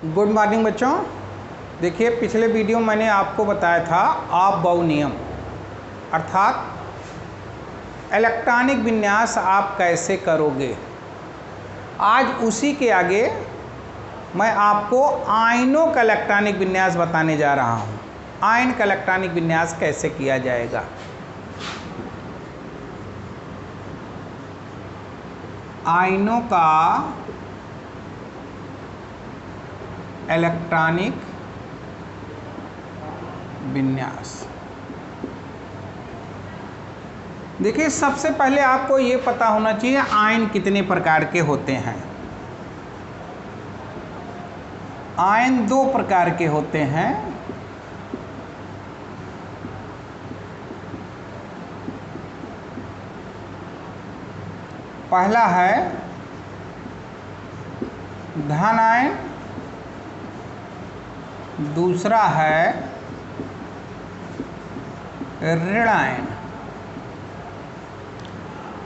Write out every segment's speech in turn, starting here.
Good morning बच्चों। देखिए, पिछले वीडियो मैंने आपको बताया था आप-बाऊ नियम, अर्थात इलेक्ट्रॉनिक विन्यास आप कैसे करोगे। आज उसी के आगे मैं आपको आयनों का इलेक्ट्रॉनिक विन्यास बताने जा रहा हूँ। आयन का इलेक्ट्रॉनिक विन्यास कैसे किया जाएगा। आयनों का इलेक्ट्रॉनिक विन्यास। देखिए, सबसे पहले आपको ये पता होना चाहिए आयन कितने प्रकार के होते हैं। आयन दो प्रकार के होते हैं। पहला है धन आयन, दूसरा है ऋण आयन।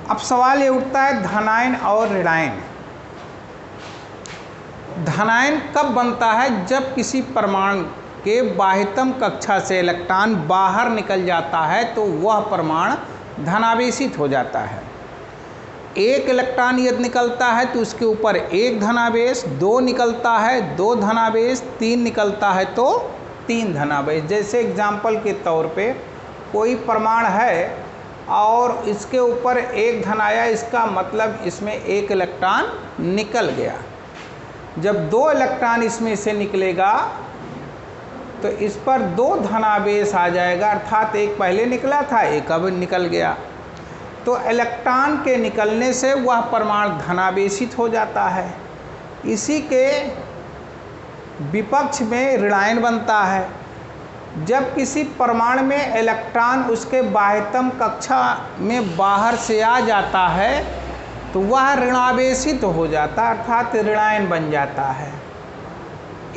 अब सवाल ये उठता है धनायन और ऋणायन। धनायन कब बनता है? जब किसी परमाणु के बाह्यतम कक्षा से इलेक्ट्रॉन बाहर निकल जाता है तो वह परमाणु धनावेशित हो जाता है। एक इलेक्ट्रॉन यदि निकलता है तो उसके ऊपर एक धनावेश, दो निकलता है दो धनावेश, तीन निकलता है तो तीन धनावेश। जैसे एग्जाम्पल के तौर पे कोई परमाणु है और इसके ऊपर एक धन आया, इसका मतलब इसमें एक इलेक्ट्रॉन निकल गया। जब दो इलेक्ट्रॉन इसमें से निकलेगा तो इस पर दो धनावेश आ जाएगा, अर्थात एक पहले निकला था एक अब निकल गया। तो इलेक्ट्रॉन के निकलने से वह परमाणु धनावेशित हो जाता है। इसी के विपक्ष में ऋणायन बनता है। जब किसी परमाणु में इलेक्ट्रॉन उसके बाह्यतम कक्षा में बाहर से आ जाता है तो वह ऋणावेशित हो जाता है, अर्थात ऋणायन बन जाता है।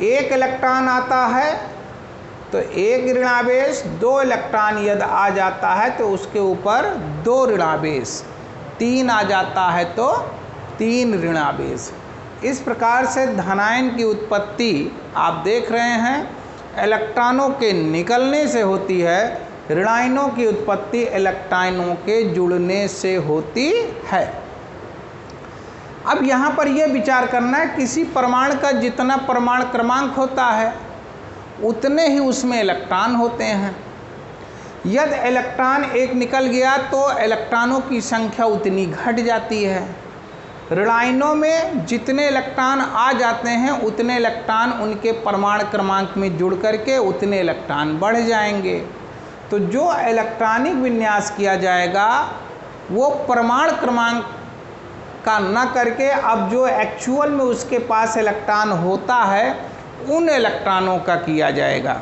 एक इलेक्ट्रॉन आता है तो एक ऋणावेश, दो इलेक्ट्रॉन यदि आ जाता है तो उसके ऊपर दो ऋणावेश, तीन आ जाता है तो तीन ऋणावेश। इस प्रकार से धनायन की उत्पत्ति आप देख रहे हैं इलेक्ट्रॉनों के निकलने से होती है, ऋणायनों की उत्पत्ति इलेक्ट्रॉनों के जुड़ने से होती है। अब यहाँ पर यह विचार करना है किसी परमाणु का जितना परमाणु क्रमांक होता है उतने ही उसमें इलेक्ट्रॉन होते हैं। यदि इलेक्ट्रॉन एक निकल गया तो इलेक्ट्रॉनों की संख्या उतनी घट जाती है। ऋणायनों में जितने इलेक्ट्रॉन आ जाते हैं उतने इलेक्ट्रॉन उनके परमाणु क्रमांक में जुड़ करके उतने इलेक्ट्रॉन बढ़ जाएंगे। तो जो इलेक्ट्रॉनिक विन्यास किया जाएगा वो परमाणु क्रमांक का न करके अब जो एक्चुअल में उसके पास इलेक्ट्रॉन होता है उन इलेक्ट्रॉनों का किया जाएगा।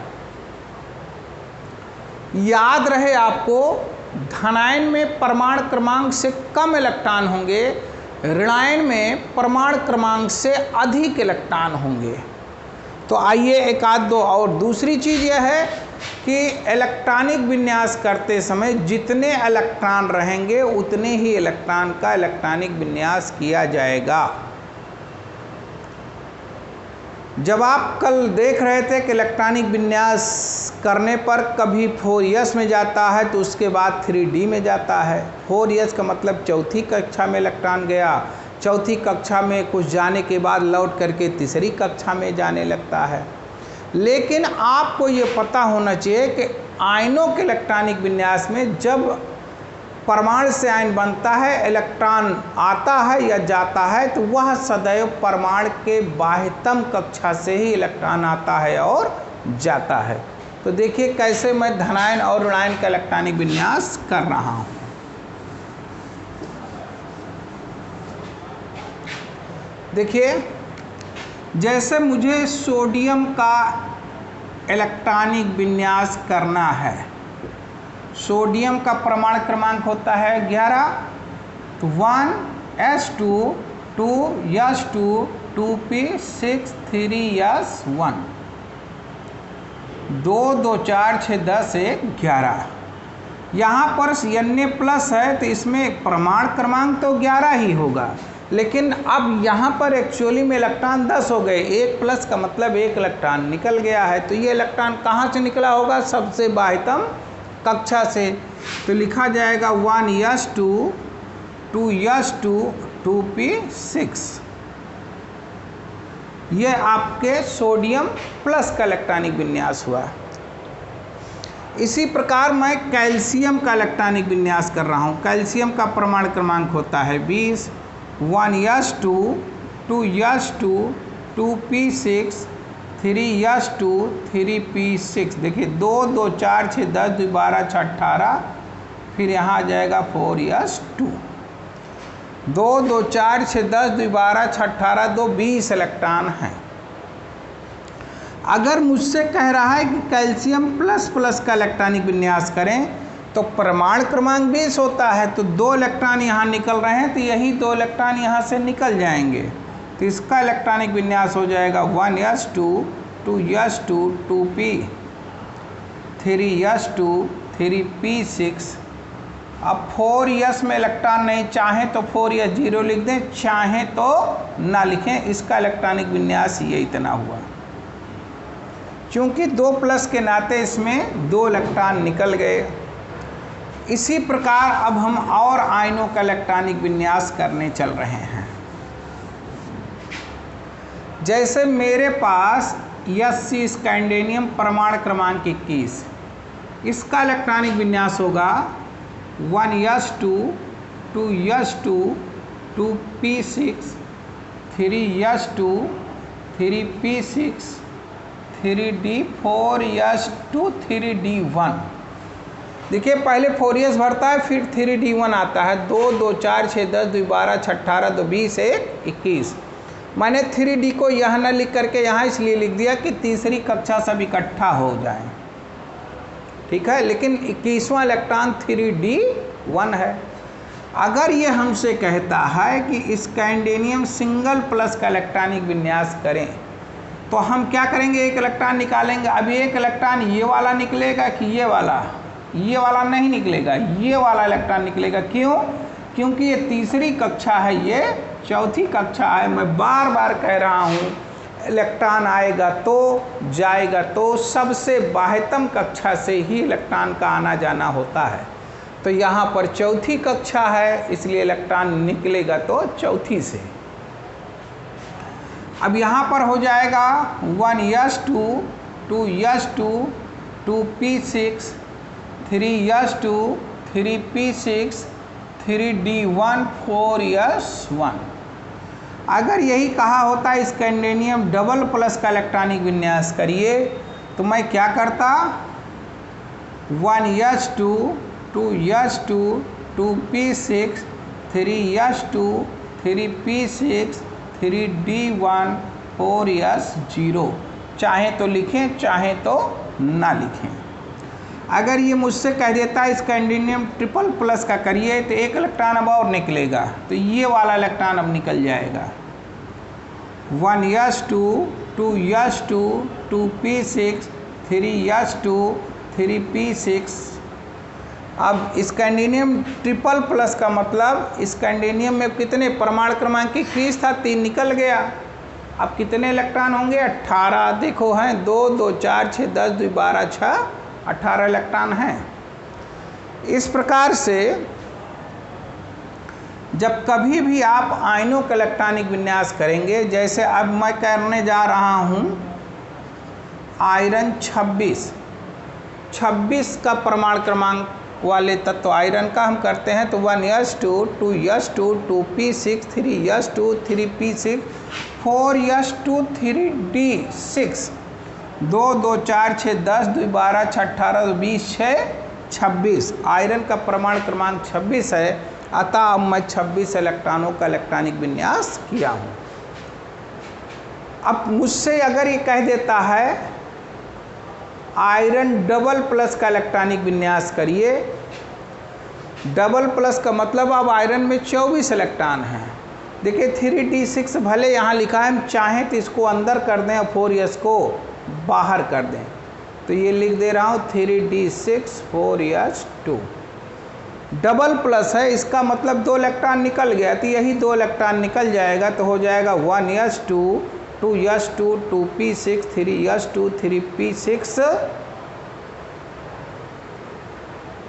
याद रहे आपको, धनायन में परमाणु क्रमांक से कम इलेक्ट्रॉन होंगे, ऋणायन में परमाणु क्रमांक से अधिक इलेक्ट्रॉन होंगे। तो आइए एक आध दो और दूसरी चीज़ यह है कि इलेक्ट्रॉनिक विन्यास करते समय जितने इलेक्ट्रॉन रहेंगे उतने ही इलेक्ट्रॉन का इलेक्ट्रॉनिक विन्यास किया जाएगा। जब आप कल देख रहे थे कि इलेक्ट्रॉनिक विन्यास करने पर कभी 4s में जाता है तो उसके बाद 3d में जाता है। 4s का मतलब चौथी कक्षा में इलेक्ट्रॉन गया, चौथी कक्षा में कुछ जाने के बाद लौट करके तीसरी कक्षा में जाने लगता है। लेकिन आपको ये पता होना चाहिए कि आयनों के इलेक्ट्रॉनिक विन्यास में जब परमाणु से आयन बनता है, इलेक्ट्रॉन आता है या जाता है तो वह सदैव परमाणु के बाह्यतम कक्षा से ही इलेक्ट्रॉन आता है और जाता है। तो देखिए कैसे मैं धनायन और ऋणायन का इलेक्ट्रॉनिक विन्यास कर रहा हूँ। देखिए, जैसे मुझे सोडियम का इलेक्ट्रॉनिक विन्यास करना है, सोडियम का परमाणु क्रमांक होता है 11, तो 1s2 2s2 2p6 3s1 2 2 4 6 10 1 11। यहाँ पर Na+ है तो इसमें परमाणु क्रमांक तो 11 ही होगा, लेकिन अब यहाँ पर एक्चुअली में इलेक्ट्रॉन 10 हो गए, 1 प्लस का मतलब 1 इलेक्ट्रॉन निकल गया है। तो ये इलेक्ट्रॉन कहाँ से निकला होगा? सबसे बाह्यतम कक्षा से। तो लिखा जाएगा 1s2 2s2 2p6। ये आपके सोडियम प्लस का इलेक्ट्रॉनिक विन्यास हुआ। इसी प्रकार मैं कैल्शियम का इलेक्ट्रॉनिक विन्यास कर रहा हूँ। कैल्शियम का परमाणु क्रमांक होता है 20, 1s2 2s2 2p6 3s2 3p6। देखिए 2 2 4 6 10 2 12 6 18, फिर यहाँ आ जाएगा 4s2। 2 2 4 6 10 2 12 6 18, 2 20 इलेक्ट्रॉन हैं। अगर मुझसे कह रहा है कि कैल्शियम प्लस प्लस का इलेक्ट्रॉनिक विन्यास करें तो परमाणु क्रमांक 20 होता है, तो 2 इलेक्ट्रॉन यहाँ निकल रहे हैं, तो यही 2 इलेक्ट्रॉन यहाँ से निकल जाएंगे। तो इसका इलेक्ट्रॉनिक विन्यास हो जाएगा 1s2 2s2 2p 3s2 3p6। अब 4s में इलेक्ट्रॉन नहीं, चाहें तो 4s 0 लिख दें, चाहें तो ना लिखें। इसका इलेक्ट्रॉनिक विन्यास ये इतना हुआ। क्योंकि 2 प्लस के नाते इसमें 2 इलेक्ट्रॉन निकल गए। इसी प्रकार अब हम और आयनों का इलेक्ट्रॉनिक विन्यास करने चल रहे हैं। जैसे मेरे पास Sc स्कैंडियम परमाणु क्रमांक 21, इसका इलेक्ट्रॉनिक विन्यास होगा 1s2 2s2 2p6 3s2 3p6 3d4s2 3d1। देखिए पहले 4s भरता है, फिर 3d1 आता है। 2 2 4 6 10 2 12 6 18 2 20 1 21। मैंने 3d को यहाँ न लिख करके यहाँ इसलिए लिख दिया कि तीसरी कक्षा सब इकट्ठा हो जाए, ठीक है। लेकिन 21वां इलेक्ट्रॉन 3d1 है। अगर ये हमसे कहता है कि स्कैंडियम सिंगल प्लस का इलेक्ट्रॉनिक विन्यास करें तो हम क्या करेंगे? एक इलेक्ट्रॉन निकालेंगे। अब एक इलेक्ट्रॉन ये वाला निकलेगा कि ये वाला? ये वाला नहीं निकलेगा, ये वाला इलेक्ट्रॉन निकलेगा। क्यों? क्योंकि ये तीसरी कक्षा है, ये चौथी कक्षा है। मैं बार बार कह रहा हूँ, इलेक्ट्रॉन आएगा तो जाएगा तो सबसे बाह्यतम कक्षा से ही इलेक्ट्रॉन का आना जाना होता है। तो यहाँ पर चौथी कक्षा है, इसलिए इलेक्ट्रॉन निकलेगा तो चौथी से। अब यहाँ पर हो जाएगा 1s2 2s2 2p6 3s2 3p6 3d1 4s1। अगर यही कहा होता स्कैंडियम डबल प्लस का इलेक्ट्रॉनिक विन्यास करिए तो मैं क्या करता? 1s2 2s2 2p6 3s2 3p6 3d1 4s0। चाहे तो लिखें, चाहे तो ना लिखें। अगर ये मुझसे कह देता है स्कैंडियम ट्रिपल प्लस का करिए तो एक इलेक्ट्रॉन अब और निकलेगा, तो ये वाला इलेक्ट्रॉन अब निकल जाएगा। 1s2 2s2 2p6 3s2 3p6। अब स्कैंडियम ट्रिपल प्लस का मतलब स्कैंडियम में कितने परमाणु क्रमांक 21 था, 3 निकल गया। अब कितने इलेक्ट्रॉन होंगे? 18। देखो हैं 2 2 4 6 10 2 12 6 18 इलेक्ट्रॉन हैं। इस प्रकार से जब कभी भी आप आयनों का इलेक्ट्रॉनिक विन्यास करेंगे, जैसे अब मैं करने जा रहा हूँ आयरन 26 का परमाणु क्रमांक वाले तत्व आयरन का हम करते हैं। तो 1s2 2s2 2p6 3s2 3p6 4s2 3d6 2 2 4 6 10 2 12 6 18 2 20 6 26। Iron का परमाणु क्रमांक 26 है, अतः अब मैं 26 इलेक्ट्रॉनों का इलेक्ट्रॉनिक विन्यास किया हूँ। अब मुझसे अगर ये कह देता है आयरन डबल प्लस का इलेक्ट्रॉनिक विन्यास करिए, डबल प्लस का मतलब अब आयरन में 24 इलेक्ट्रॉन हैं। देखिए 3d6 भले यहाँ लिखा है, हम चाहें तो इसको अंदर कर दें और 4s को बाहर कर दें। तो ये लिख दे रहा हूँ 3d6 4s2। डबल प्लस है, इसका मतलब 2 इलेक्ट्रॉन निकल गया, तो यही 2 इलेक्ट्रॉन निकल जाएगा, तो हो जाएगा 1s2 2s2 2p6 3s2 3p6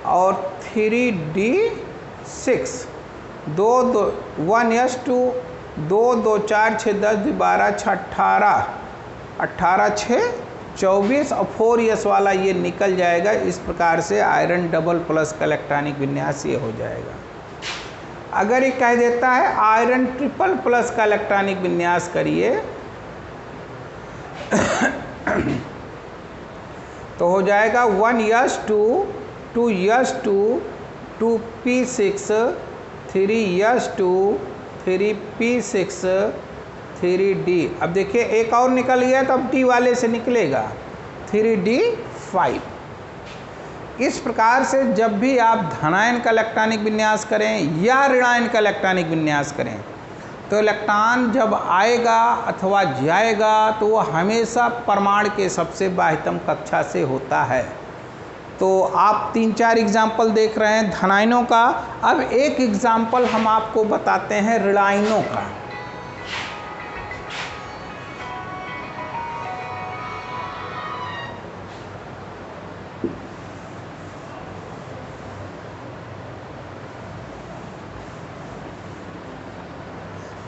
और 3d6 1s2 2 2 4 6 10 12 6 18 18 6 24 और 4s वाला ये निकल जाएगा। इस प्रकार से आयरन डबल प्लस का इलेक्ट्रॉनिक विन्यास ये हो जाएगा। अगर ये कह देता है आयरन ट्रिपल प्लस का इलेक्ट्रॉनिक विन्यास करिए तो हो जाएगा 1s2 2s2 2p6 3s2 3p6 3d। अब देखिए एक और निकल गया, तो अब d वाले से निकलेगा 3d5। इस प्रकार से जब भी आप धनायन का इलेक्ट्रॉनिक विन्यास करें या ऋणायन का इलेक्ट्रॉनिक विन्यास करें, तो इलेक्ट्रॉन जब आएगा अथवा जाएगा तो वो हमेशा परमाणु के सबसे बाह्यतम कक्षा से होता है। तो आप 3-4 एग्जाम्पल देख रहे हैं धनायनों का। अब एक एग्जाम्पल हम आपको बताते हैं ऋणायनों का।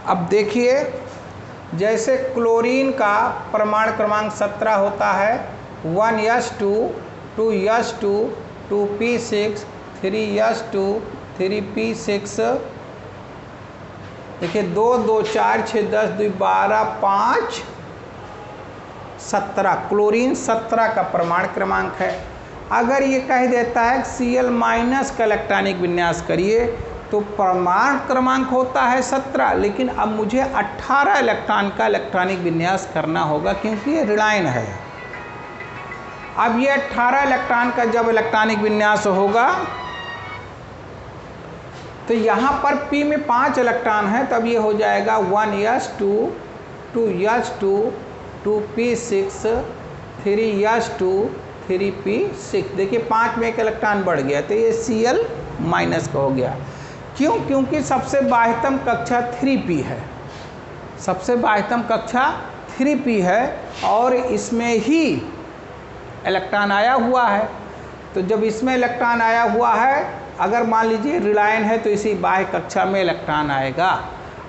अब देखिए, जैसे क्लोरीन का परमाणु क्रमांक 17 होता है 1s2 2s2 2p6 3s2 3p6। देखिए 2 2 4 6 10 2 12 5 17 क्लोरीन 17 का परमाणु क्रमांक है। अगर ये कह देता है Cl माइनस का इलेक्ट्रॉनिक विन्यास करिए, तो परमाणु क्रमांक होता है 17, लेकिन अब मुझे 18 इलेक्ट्रॉन का इलेक्ट्रॉनिक विन्यास करना होगा क्योंकि ये ऋणायन है। अब ये 18 इलेक्ट्रॉन का जब इलेक्ट्रॉनिक विन्यास होगा तो यहाँ पर p में 5 इलेक्ट्रॉन है, तब ये हो जाएगा 1s2 2s2 2p6 3s2 3p6। देखिए 5 में एक इलेक्ट्रॉन बढ़ गया, तो ये Cl माइनस का हो गया। क्यों? क्योंकि सबसे बाह्यतम कक्षा 3p है, सबसे बाह्यतम कक्षा 3p है और इसमें ही इलेक्ट्रॉन आया हुआ है। तो जब इसमें इलेक्ट्रॉन आया हुआ है, अगर मान लीजिए ऋणायन है तो इसी बाह्य कक्षा में इलेक्ट्रॉन आएगा।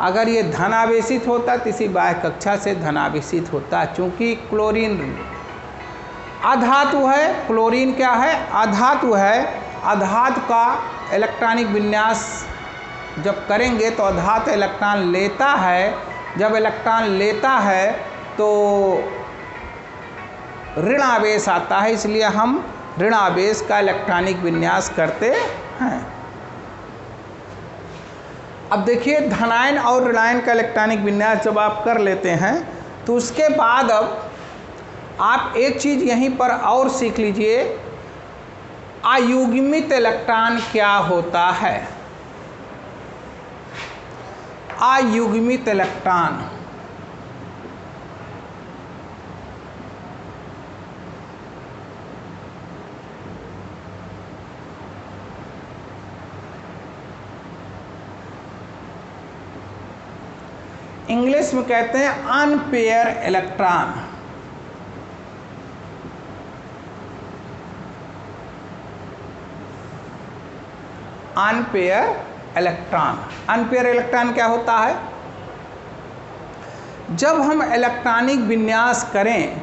अगर ये धनावेशित होता तो इसी बाह्य कक्षा से धनावेशित होता। चूँकि क्लोरीन अधातु है, क्लोरीन क्या है? अधातु है। अधातु का इलेक्ट्रॉनिक विन्यास जब करेंगे तो अधातु इलेक्ट्रॉन लेता है। जब इलेक्ट्रॉन लेता है तो ऋण आवेश आता है, इसलिए हम ऋण आवेश का इलेक्ट्रॉनिक विन्यास करते हैं। अब देखिए धनायन और ऋणायन का इलेक्ट्रॉनिक विन्यास जब आप कर लेते हैं तो उसके बाद अब आप एक चीज़ यहीं पर और सीख लीजिए, अयुग्मित इलेक्ट्रॉन क्या होता है। अयुग्मित इलेक्ट्रॉन इंग्लिश में कहते हैं unpaired electron. Unpaired electron, unpaired electron क्या होता है? जब हम इलेक्ट्रॉनिक विन्यास करें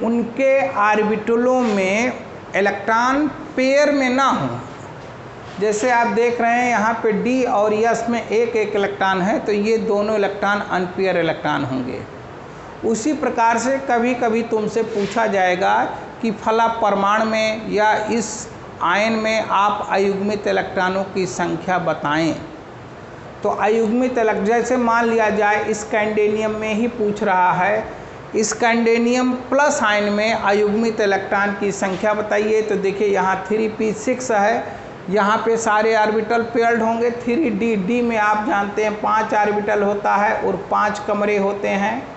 उनके ऑर्बिटलों में इलेक्ट्रॉन पेयर में ना हो। जैसे आप देख रहे हैं यहाँ पे डी और एस में एक एक इलेक्ट्रॉन है, तो ये दोनों इलेक्ट्रॉन अनपेयर इलेक्ट्रॉन होंगे। उसी प्रकार से कभी कभी तुमसे पूछा जाएगा कि फला परमाणु में या इस आयन में आप अयुग्मित इलेक्ट्रॉनों की संख्या बताएं। तो अयुग्मित जैसे मान लिया जाए स्कैंडेनियम में ही पूछ रहा है, स्कैंडेनियम प्लस आयन में अयुग्मित इलेक्ट्रॉन की संख्या बताइए। तो देखिए यहाँ 3p6 है, यहाँ पे सारे ऑर्बिटल पेयर्ड होंगे। 3d में आप जानते हैं 5 ऑर्बिटल होता है और 5 कमरे होते हैं,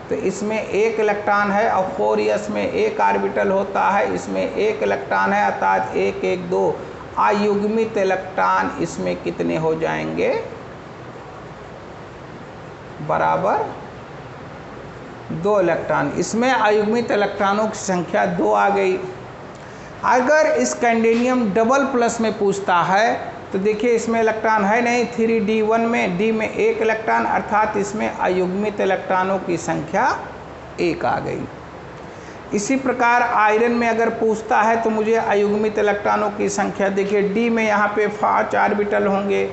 तो इसमें एक इलेक्ट्रॉन है। और 4s में एक ऑर्बिटल होता है, इसमें एक इलेक्ट्रॉन है, अर्थात 1 1 2 अयुग्मित इलेक्ट्रॉन इसमें कितने हो जाएंगे, बराबर 2 इलेक्ट्रॉन। इसमें अयुग्मित इलेक्ट्रॉनों की संख्या 2 आ गई। अगर इस कैडमियम डबल प्लस में पूछता है तो देखिए इसमें इलेक्ट्रॉन है नहीं, 3d1 में d में 1 इलेक्ट्रॉन, अर्थात इसमें अयुग्मित इलेक्ट्रॉनों की संख्या 1 आ गई। इसी प्रकार आयरन में अगर पूछता है तो मुझे अयुग्मित इलेक्ट्रॉनों की संख्या, देखिए डी में यहाँ पे 5 ऑर्बिटल होंगे,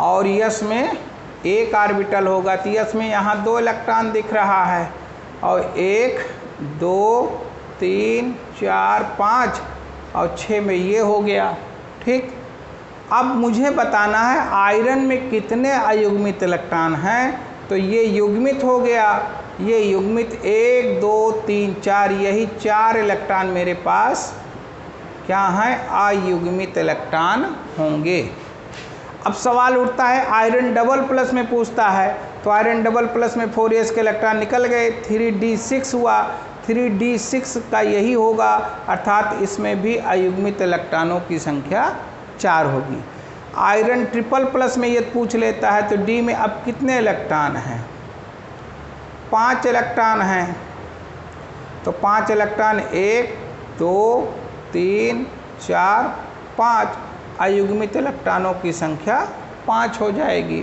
और यस में 1 ऑर्बिटल होगा। तो यस में यहाँ 2 इलेक्ट्रॉन दिख रहा है, और 1 2 3 4 5 और 6 में ये हो गया। ठीक, अब मुझे बताना है आयरन में कितने अयुग्मित इलेक्ट्रॉन हैं। तो ये युग्मित हो गया, ये युग्मित 1 2 3 4, यही 4 इलेक्ट्रॉन मेरे पास क्या हैं, अयुग्मित इलेक्ट्रॉन होंगे। अब सवाल उठता है आयरन डबल प्लस में पूछता है, तो आयरन डबल प्लस में 4s के इलेक्ट्रॉन निकल गए, 3d6 हुआ, 3d6 का यही होगा, अर्थात इसमें भी अयुग्मित इलेक्ट्रॉनों की संख्या 4 होगी। आयरन ट्रिपल प्लस में ये पूछ लेता है तो डी में अब कितने इलेक्ट्रॉन हैं, 5 इलेक्ट्रॉन हैं। तो 5 इलेक्ट्रॉन 1 2 3 4 5, अयुग्मित इलेक्ट्रॉनों की संख्या 5 हो जाएगी।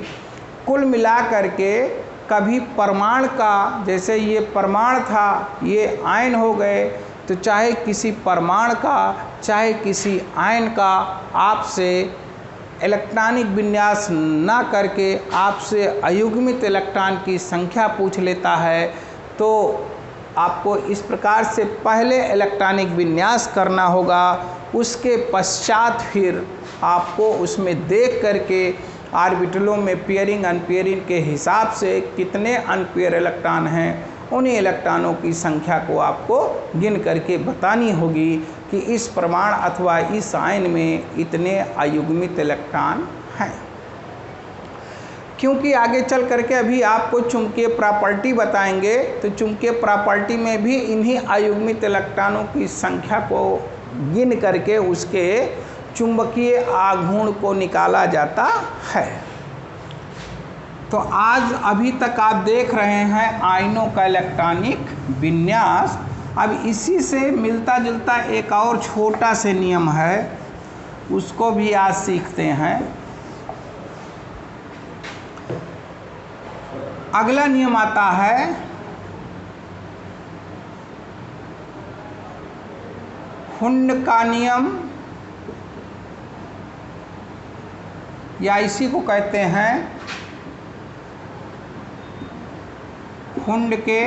कुल मिला करके कभी परमाणु का, जैसे ये परमाणु था ये आयन हो गए, तो चाहे किसी परमाणु का चाहे किसी आयन का आपसे इलेक्ट्रॉनिक विन्यास ना करके आपसे अयुग्मित इलेक्ट्रॉन की संख्या पूछ लेता है, तो आपको इस प्रकार से पहले इलेक्ट्रॉनिक विन्यास करना होगा, उसके पश्चात फिर आपको उसमें देख करके ऑर्बिटलों में पेयरिंग अनपेयरिंग के हिसाब से कितने अनपेयर इलेक्ट्रॉन हैं, उन्हीं इलेक्ट्रॉनों की संख्या को आपको गिन करके बतानी होगी कि इस परमाणु अथवा इस आयन में इतने अयुग्मित इलेक्ट्रॉन हैं। क्योंकि आगे चल करके अभी आपको चुंबकीय प्रॉपर्टी बताएंगे, तो चुंबकीय प्रॉपर्टी में भी इन्हीं अयुग्मित इलेक्ट्रॉनों की संख्या को गिन करके उसके चुंबकीय आघूर्ण को निकाला जाता है। तो आज अभी तक आप देख रहे हैं आयनों का इलेक्ट्रॉनिक विन्यास। अब इसी से मिलता जुलता एक और छोटा से नियम है, उसको भी आज सीखते हैं। अगला नियम आता है हुंड का नियम, या इसी को कहते हैं हुंड के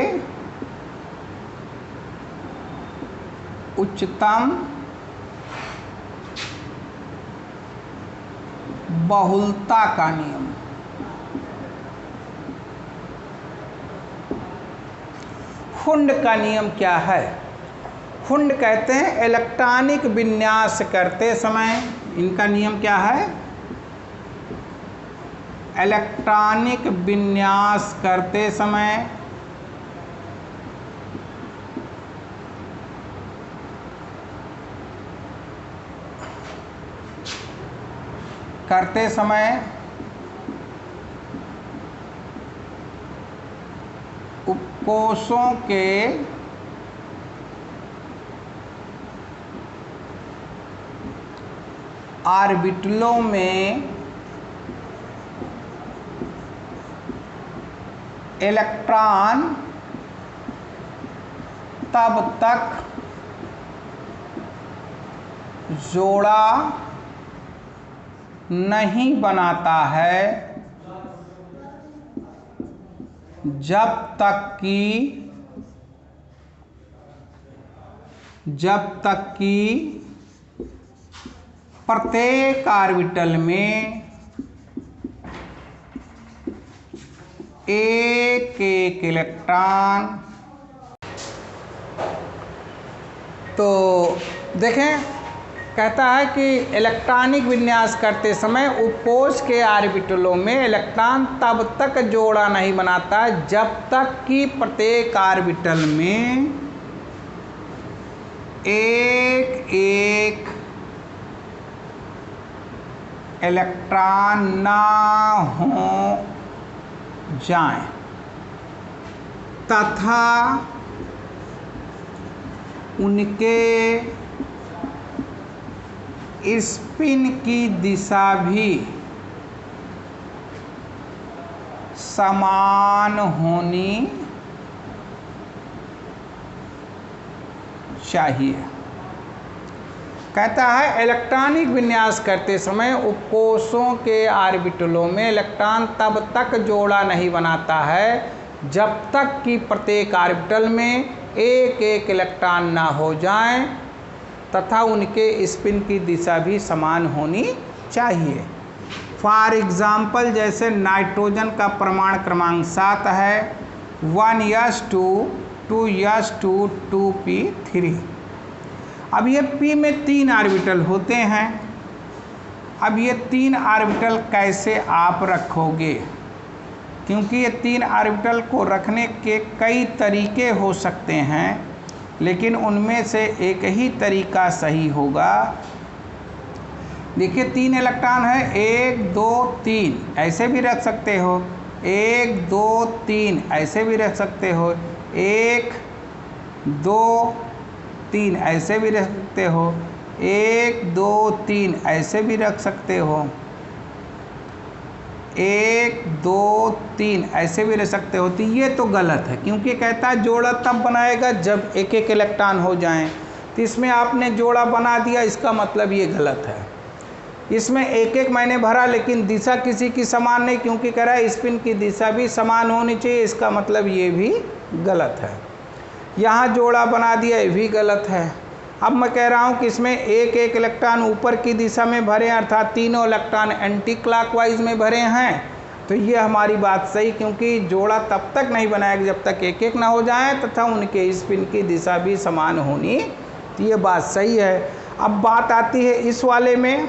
उच्चतम बहुलता का नियम। हुंड का नियम क्या है? हुंड कहते हैं इलेक्ट्रॉनिक विन्यास करते समय, इनका नियम क्या है? इलेक्ट्रॉनिक विन्यास करते समय उपकोषों के ऑर्बिटलों में इलेक्ट्रॉन तब तक जोड़ा नहीं बनाता है जब तक कि प्रत्येक ऑर्बिटल में एक एक इलेक्ट्रॉन। तो देखें, कहता है कि इलेक्ट्रॉनिक विन्यास करते समय उपकोष के ऑर्बिटलों में इलेक्ट्रॉन तब तक जोड़ा नहीं बनाता जब तक कि प्रत्येक ऑर्बिटल में एक एक इलेक्ट्रॉन ना हो जाएं तथा उनके स्पिन की दिशा भी समान होनी चाहिए। कहता है इलेक्ट्रॉनिक विन्यास करते समय उपकोषों के ऑर्बिटलों में इलेक्ट्रॉन तब तक जोड़ा नहीं बनाता है जब तक कि प्रत्येक ऑर्बिटल में एक एक इलेक्ट्रॉन ना हो जाएं तथा उनके स्पिन की दिशा भी समान होनी चाहिए। फॉर एग्जाम्पल जैसे नाइट्रोजन का परमाणु क्रमांक 7 है 1s2 2s2 2p3। अब ये p में 3 ऑर्बिटल होते हैं। अब ये 3 ऑर्बिटल कैसे आप रखोगे, क्योंकि ये 3 ऑर्बिटल को रखने के कई तरीके हो सकते हैं, लेकिन उनमें से एक ही तरीका सही होगा। देखिए 3 इलेक्ट्रॉन है 1 2 3 ऐसे भी रख सकते हो, 1 2 3 ऐसे भी रख सकते हो, 1 2 3 ऐसे भी रख सकते हो, 1 2 3 ऐसे भी रख सकते हो, 1 2 3 ऐसे भी रख सकते हो। तो ये तो गलत है, क्योंकि कहता है जोड़ा तब बनाएगा जब एक एक इलेक्ट्रॉन हो जाएं। तो इसमें आपने जोड़ा बना दिया, इसका मतलब ये गलत है। इसमें एक एक मैंने भरा लेकिन दिशा किसी की समान नहीं, क्योंकि कह रहा है स्पिन की दिशा भी समान होनी चाहिए, इसका मतलब ये भी गलत है। यहाँ जोड़ा बना दिया, ये भी गलत है। अब मैं कह रहा हूँ कि इसमें एक एक इलेक्ट्रॉन ऊपर की दिशा में भरे, अर्थात तीनों इलेक्ट्रॉन एंटी क्लॉकवाइज में भरे हैं, तो ये हमारी बात सही, क्योंकि जोड़ा तब तक नहीं बनाएगा जब तक एक एक ना हो जाए तथा उनके स्पिन की दिशा भी समान होनी, तो ये बात सही है। अब बात आती है इस वाले में,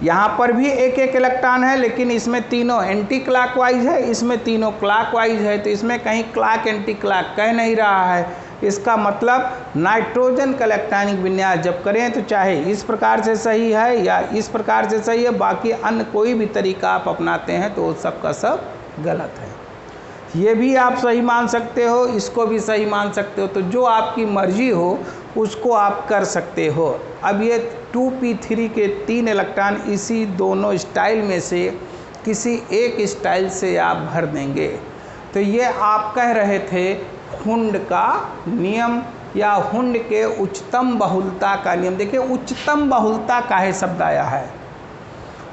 यहाँ पर भी एक एक इलेक्ट्रॉन है लेकिन इसमें तीनों एंटी क्लॉकवाइज है, इसमें तीनों क्लॉकवाइज है, तो इसमें कहीं क्लॉक एंटी क्लॉक कह नहीं रहा है। इसका मतलब नाइट्रोजन का इलेक्ट्रॉनिक विन्यास जब करें तो चाहे इस प्रकार से सही है या इस प्रकार से सही है, बाकी अन्य कोई भी तरीका आप अपनाते हैं तो सब का सब गलत है। ये भी आप सही मान सकते हो, इसको भी सही मान सकते हो, तो जो आपकी मर्जी हो उसको आप कर सकते हो। अब ये 2p3 के 3 इलेक्ट्रॉन इसी दोनों स्टाइल में से किसी एक स्टाइल से आप भर देंगे। तो ये आप कह रहे थे हुंड का नियम या हुंड के उच्चतम बहुलता का नियम। देखिए उच्चतम बहुलता का है शब्द आया है।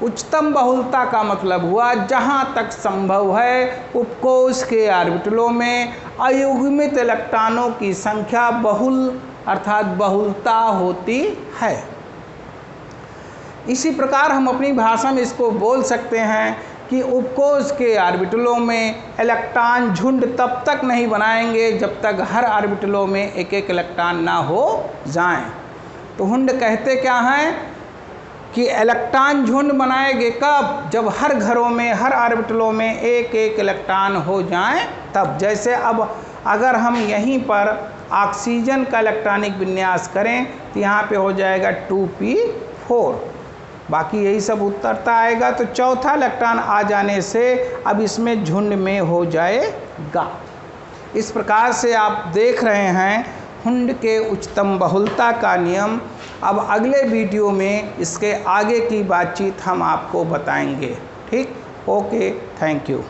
उच्चतम बहुलता का मतलब हुआ जहाँ तक संभव है उपकोष के ऑर्बिटलों में अयुग्मित इलेक्ट्रॉनों की संख्या बहुल अर्थात बहुलता होती है। इसी प्रकार हम अपनी भाषा में इसको बोल सकते हैं कि उपकोष के ऑर्बिटलों में इलेक्ट्रॉन झुंड तब तक नहीं बनाएंगे जब तक हर ऑर्बिटलों में एक एक इलेक्ट्रॉन ना हो जाएं। तो हुंड कहते क्या हैं कि इलेक्ट्रॉन झुंड बनाएंगे कब, जब हर घरों में हर ऑर्बिटलों में एक एक इलेक्ट्रॉन हो जाएं तब। जैसे अब अगर हम यहीं पर ऑक्सीजन का इलेक्ट्रॉनिक विन्यास करें तो यहाँ पे हो जाएगा 2p4, बाकी यही सब उत्तरता आएगा। तो चौथा इलेक्ट्रॉन आ जाने से अब इसमें झुंड में हो जाएगा। इस प्रकार से आप देख रहे हैं हुंड के उच्चतम बहुलता का नियम। अब अगले वीडियो में इसके आगे की बातचीत हम आपको बताएंगे। ठीक, ओके, थैंक यू।